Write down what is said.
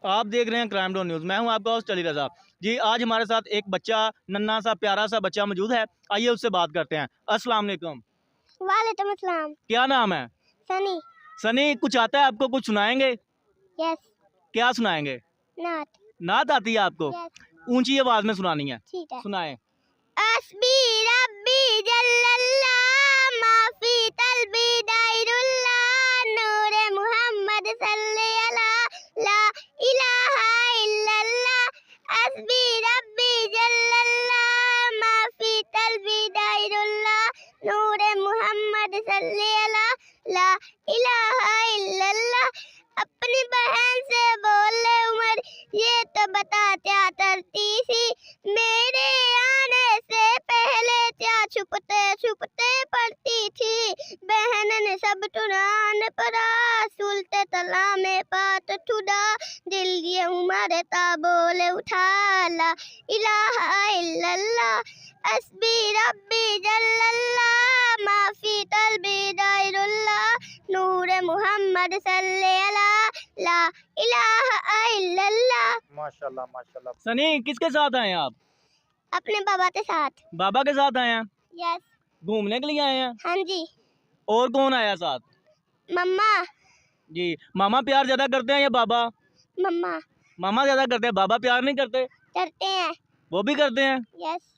आप देख रहे हैं क्राइम डॉन न्यूज़। मैं हूं आपका होस्ट अली रजा जी। आज हमारे साथ एक बच्चा, नन्हा सा प्यारा सा बच्चा मौजूद है। आइए उससे बात करते हैं। अस्सलाम वालेकुम। वालेकुम अस्सलाम। क्या नाम है? सनी। सनी, कुछ आता है आपको? कुछ सुनाएंगे? यस। क्या सुनाएंगे? नात। नात आती है आपको? यस। ऊंची आवाज में सुनानी है। ठीक है। सुनाए। अस्बी रब्बी जल्लल्लाह माफी तलबी दायरुल्लाह नूरे मुहम्मद सल्ले अला ला इलाहा इल्लल्लाह अस्बी रब्बी जल्लल्लाह माफी तलबी दायरुल्लाह नूरे मुहम्मद सल्ले अला ला इलाहा इल्लल्लाह। अपनी बहन से बोले उमर ये तो बता क्या करती थी, मेरे आने से पहले क्या छुपते छुपते पढ़ती थी। बहन ने सब टुरान पड़ा सुलते तला में पात ठुडा, दिल ये उमर ता बोले उठा ला इलाहा इल्लल्लाह अस्बी रब्बी जल्लल्लाह माफी तलबी दायरुल्लाह नूरे मुहम्मद सल्ले अला ला इलाहा इल्लल्लाह। माशाल्लाह माशाल्लाह। सनी, किसके साथ आए हैं आप? अपने बाबा के साथ। बाबा के साथ आए हैं? यस। घूमने के लिए आए हैं? हाँ जी। और कौन आया साथ? मम्मा। जी। मामा प्यार ज्यादा करते हैं या बाबा? मम्मा। मामा ज्यादा करते हैं, बाबा प्यार नहीं करते? करते हैं। वो भी करते हैं? यस।